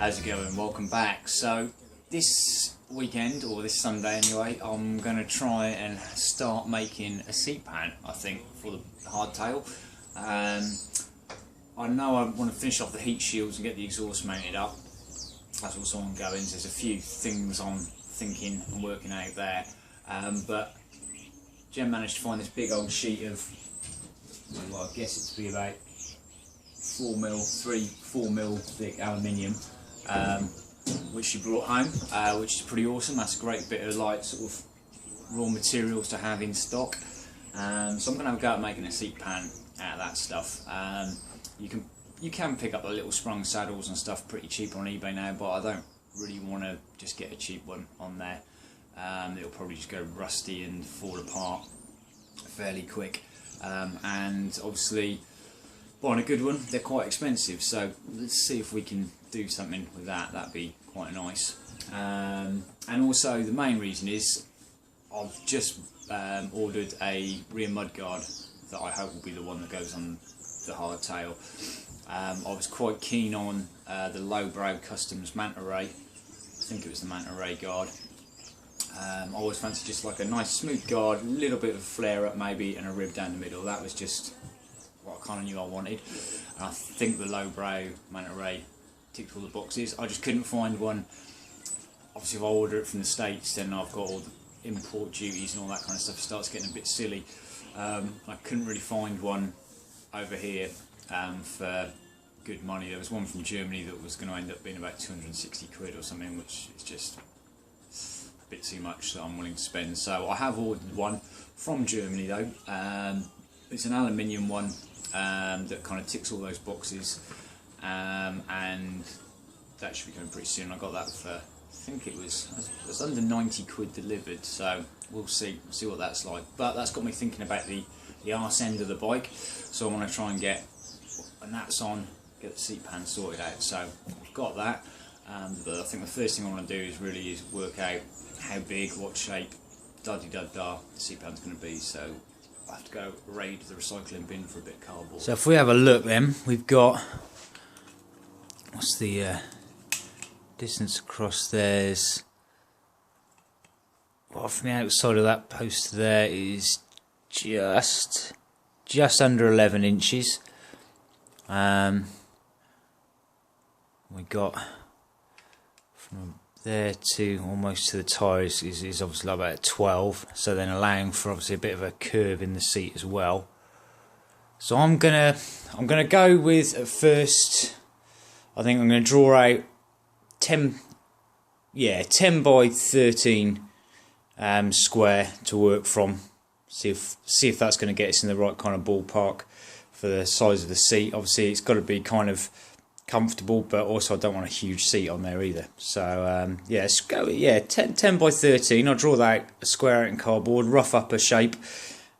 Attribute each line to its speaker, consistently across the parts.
Speaker 1: How's it going? Welcome back. So this weekend, or this Sunday anyway, I'm going to try and start making a seat pan, I think, for the hardtail. I know I want to finish off the heat shields and get the exhaust mounted up. That's also ongoing. So there's a few things I'm thinking and working out there. But Jen managed to find this big old sheet of, well, I guess it to be about 4 mil thick aluminium, which she brought home, which is pretty awesome. That's a great bit of like sort of raw materials to have in stock. So I'm going to have a go at making a seat pan out of that stuff. You can pick up the little sprung saddles and stuff pretty cheap on eBay now, but I don't really want to just get a cheap one on there. It'll probably just go rusty and fall apart fairly quick, and obviously buying a good one, they're quite expensive, so let's see if we can do something with that. That'd be quite nice. And also the main reason is I've just ordered a rear mudguard that I hope will be the one that goes on the hardtail. I was quite keen on the lowbrow customs manta ray. I think it was the manta ray guard. I always fancied just like a nice smooth guard, a little bit of a flare up maybe, and a rib down the middle. That was just what I kind of knew I wanted. And I think the lowbrow manta ray ticked all the boxes. I just couldn't find one. Obviously if I order it from the States, then I've got all the import duties and all that kind of stuff. It starts getting a bit silly. I couldn't really find one over here for good money. There was one from Germany that was going to end up being about 260 quid or something, which is just a bit too much that I'm willing to spend. So I have ordered one from Germany though. It's an aluminium one that kind of ticks all those boxes, and that should be coming pretty soon. I got that for, I think it was under 90 quid delivered, so we'll see what that's like. But that's got me thinking about the arse end of the bike, so I want to try and get when that's on, get the seat pan sorted out. So I've got that, but I think the first thing I want to do is really work out how big, what shape, da-de-da-da the seat pan's going to be. So I have to go raid the recycling bin for a bit of cardboard. So if we have a look then, we've got, what's the distance across there's, well, from the outside of that post there is just under 11 inches. We got from there to almost to the tyres is obviously about 12, so then allowing for obviously a bit of a curve in the seat as well. So I'm gonna go with, at first, I think I'm gonna draw out 10 by 13 square to work from. See if that's going to get us in the right kind of ballpark for the size of the seat. Obviously it's got to be kind of comfortable, but also I don't want a huge seat on there either. So yeah, let's go. Yeah, 10 by 13. I'll draw that out, a square out in cardboard, rough up a shape,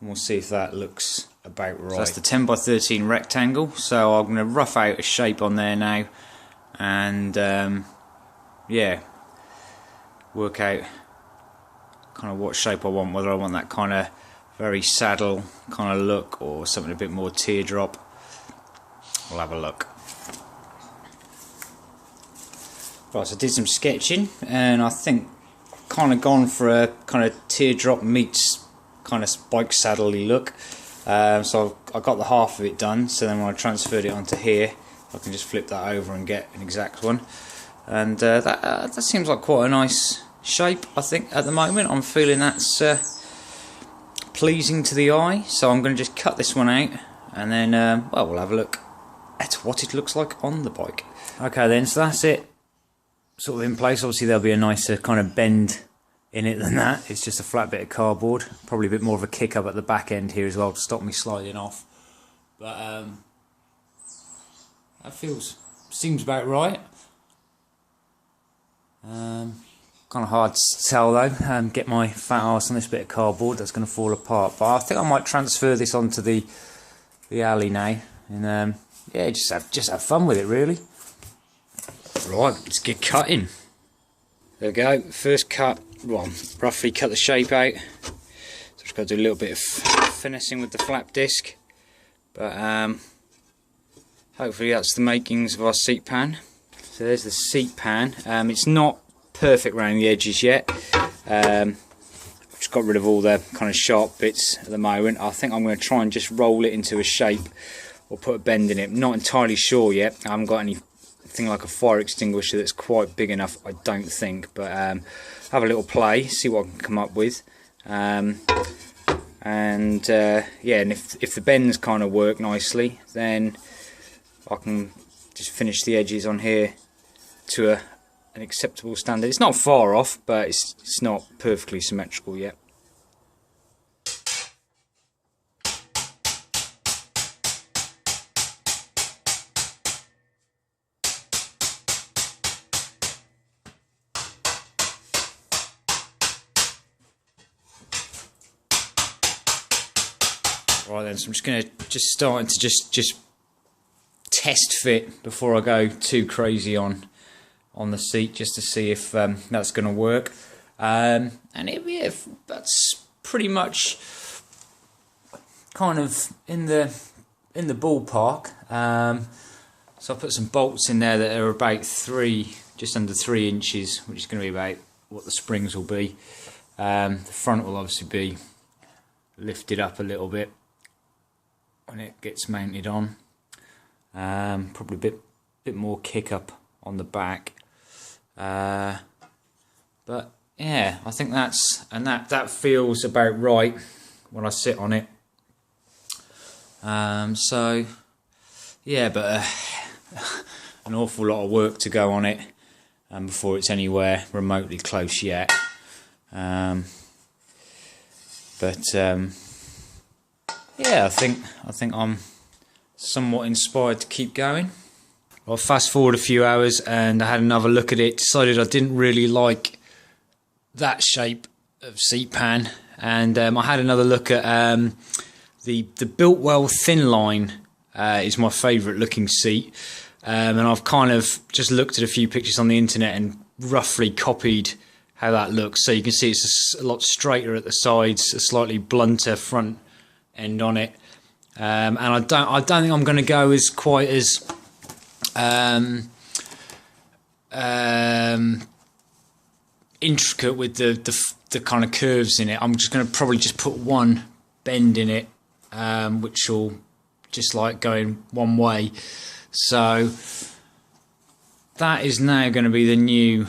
Speaker 1: and we'll see if that looks about right. So that's the 10 by 13 rectangle. So I'm going to rough out a shape on there now, and yeah, work out kind of what shape I want, whether I want that kind of very saddle kind of look or something a bit more teardrop. We'll have a look. Right, so I did some sketching, and I think kind of gone for a kind of teardrop meets kind of bike saddle-y look. So I got the half of it done, so then when I transferred it onto here, I can just flip that over and get an exact one. And that seems like quite a nice shape, I think, at the moment. I'm feeling that's pleasing to the eye, so I'm going to just cut this one out, and then well, we'll have a look at what it looks like on the bike. Okay then, so that's it sort of in place. Obviously there'll be a nicer kind of bend in it than that. It's just a flat bit of cardboard, probably a bit more of a kick up at the back end here as well to stop me sliding off, but that seems about right. Kind of hard to tell though. Get my fat arse on this bit of cardboard, that's going to fall apart. But I think I might transfer this onto the alley now, and yeah, just have fun with it really. Right, let's get cutting. There we go. First cut. Well, roughly cut the shape out. So just got to do a little bit of finessing with the flap disc, but hopefully that's the makings of our seat pan. So there's the seat pan. It's not perfect around the edges yet. Just got rid of all the kind of sharp bits at the moment. I think I'm going to try and just roll it into a shape or put a bend in it. I'm not entirely sure yet. I haven't got anything like a fire extinguisher that's quite big enough, I don't think. But have a little play, see what I can come up with. Yeah, and if the bends kind of work nicely, then I can just finish the edges on here to an acceptable standard. It's not far off, but it's not perfectly symmetrical yet. Right then, so I'm just going to start to just test fit before I go too crazy on the seat, just to see if that's going to work. And that's pretty much kind of in the ballpark. So I put some bolts in there that are about just under 3 inches, which is going to be about what the springs will be. The front will obviously be lifted up a little bit when it gets mounted on. Probably a bit more kick up on the back. But yeah, I think that feels about right when I sit on it. So yeah, but an awful lot of work to go on it before it's anywhere remotely close yet. Yeah, I think I'm somewhat inspired to keep going. Well, fast forward a few hours and I had another look at it, decided I didn't really like that shape of seat pan, and I had another look at the Biltwell thin line. Is my favourite looking seat, and I've kind of just looked at a few pictures on the internet and roughly copied how that looks. So you can see it's a lot straighter at the sides, a slightly blunter front end on it, and I don't think I'm going to go as quite as intricate with the kind of curves in it. I'm just going to probably just put one bend in it, which will just like going one way. So that is now going to be the new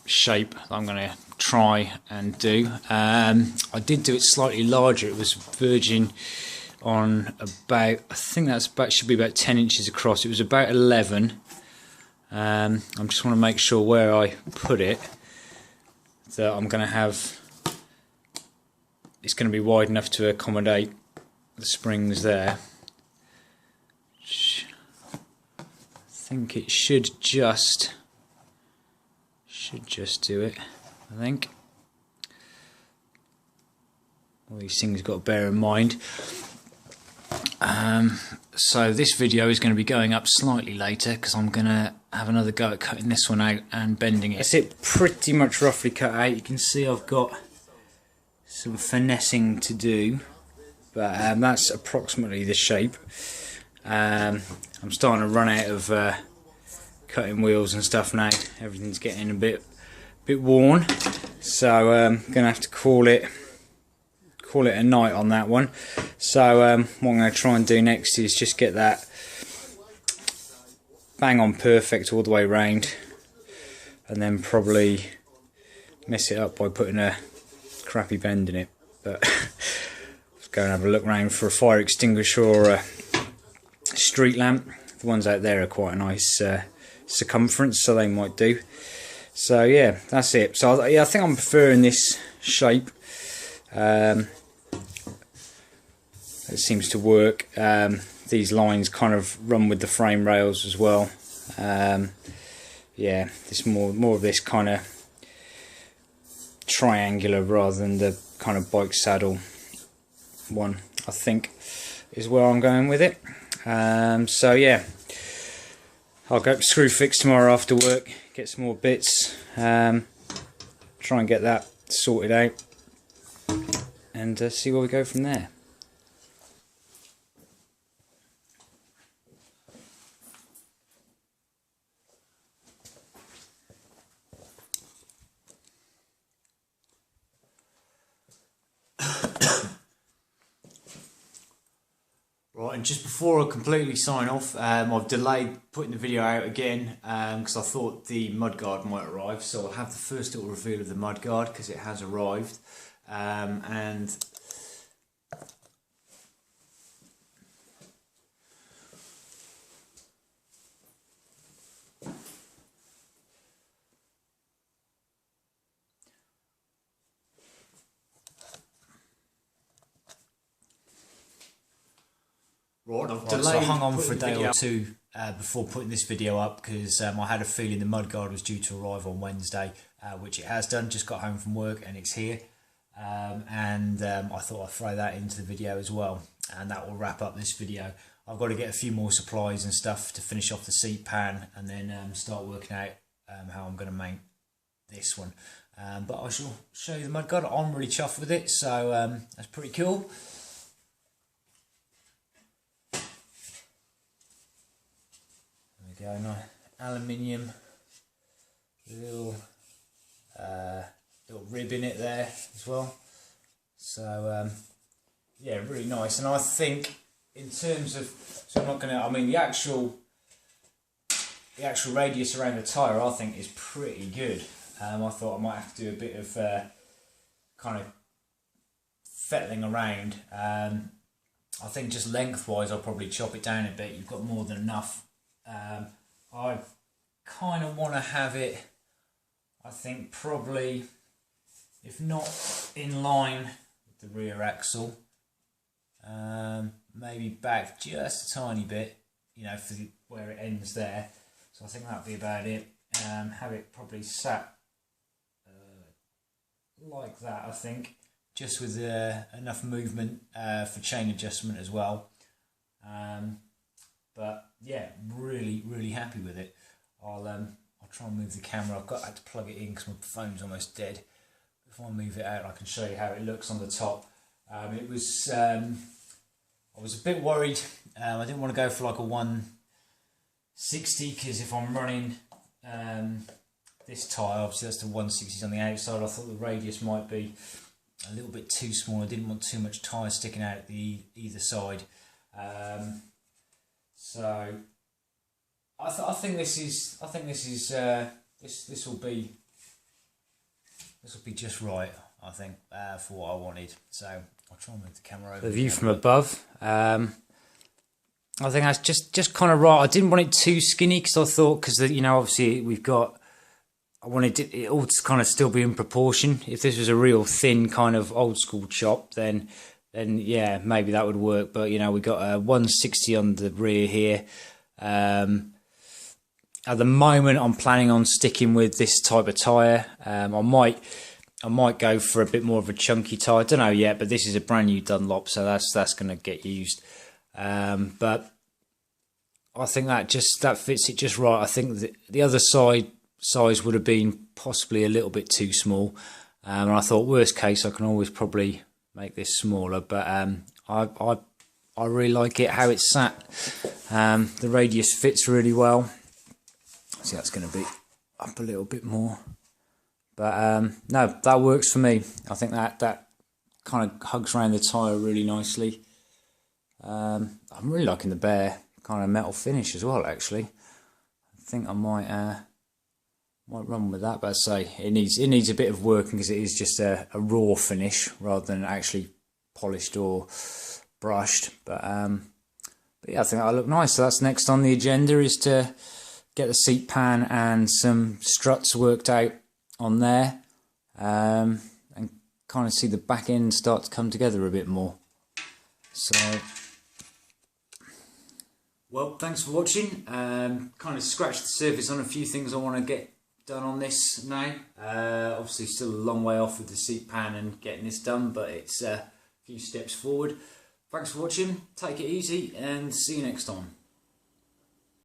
Speaker 1: shape that I'm going to try and do. I did do it slightly larger. It was verging on about, I think that's about, should be about 10 inches across. It was about 11. I just want to make sure where I put it that I'm going to have, it's going to be wide enough to accommodate the springs there. I think it should just do it, I think. All these things you've got to bear in mind. So this video is going to be going up slightly later because I'm going to have another go at cutting this one out and bending it. That's it, pretty much roughly cut out. You can see I've got some finessing to do, but that's approximately the shape. I'm starting to run out of cutting wheels and stuff now. Everything's getting a bit worn, so I'm going to have to call it a night on that one. So what I'm going to try and do next is just get that bang on perfect all the way round, and then probably mess it up by putting a crappy bend in it. But let's go and have a look round for a fire extinguisher or a street lamp. The ones out there are quite a nice circumference, so they might do. So yeah, that's it. So yeah, I think I'm preferring this shape. It seems to work. These lines kind of run with the frame rails as well. Yeah, this more of this kind of triangular rather than the kind of bike saddle one, I think, is where I'm going with it. So yeah, I'll go screw fix tomorrow after work, get some more bits, try and get that sorted out, and see where we go from there. and just before I completely sign off, I've delayed putting the video out again because I thought the mudguard might arrive. So I'll have the first little reveal of the mudguard because it has arrived. And
Speaker 2: Right, so I hung on for a day or two before putting this video up because I had a feeling the mudguard was due to arrive on Wednesday, which it has done. Just got home from work and it's here. I thought I'd throw that into the video as well, and that will wrap up this video. I've got to get a few more supplies and stuff to finish off the seat pan and then start working out how I'm going to make this one. But I shall show you the mudguard. I'm really chuffed with it, so that's pretty cool. There we go, nice aluminium, little rib in it there as well. So yeah, really nice. And I think in terms of, so I'm not gonna, I mean the actual radius around the tyre I think is pretty good. I thought I might have to do a bit of kind of fettling around. I think just lengthwise I'll probably chop it down a bit. You've got more than enough. I kind of want to have it, I think probably, if not in line with the rear axle, maybe back just a tiny bit, you know, for where it ends there. So I think that'd be about it. Have it probably sat like that, I think, just with enough movement for chain adjustment as well. But yeah, really happy with it. I'll try and move the camera. I had to plug it in because my phone's almost dead. If I move it out, I can show you how it looks on the top. I was a bit worried. I didn't want to go for like a 160 because if I'm running this tyre, obviously that's the 160s on the outside. I thought the radius might be a little bit too small. I didn't want too much tyre sticking out either side. So I think this will be just right, I think, for what I wanted. So I'll try and move the camera over.
Speaker 1: The view from above, I think that's just kind of right. I didn't want it too skinny because I thought, because you know, obviously I wanted it all to kind of still be in proportion. If this was a real thin kind of old school chop, then yeah, maybe that would work. But you know, we got a 160 on the rear here. At the moment, I'm planning on sticking with this type of tyre. I might go for a bit more of a chunky tyre. I don't know yet, but this is a brand new Dunlop, so that's going to get used. But I think that fits it just right. I think the other size would have been possibly a little bit too small, and I thought worst case I can always probably make this smaller. But I really like it how it's sat. The radius fits really well. See, that's going to be up a little bit more, but no, that works for me. I think that kind of hugs around the tyre really nicely. I'm really liking the bare kind of metal finish as well. Actually, I think I might run with that. But I say it needs a bit of working because it is just a raw finish rather than actually polished or brushed. But yeah, I think that'll look nice. So that's next on the agenda, is to get the seat pan and some struts worked out on there, and kind of see the back end start to come together a bit more. So, well, thanks for watching. Kind of scratched the surface on a few things I want to get done on this now. Obviously still a long way off with the seat pan and getting this done, but it's a few steps forward. Thanks for watching, take it easy and see you next time.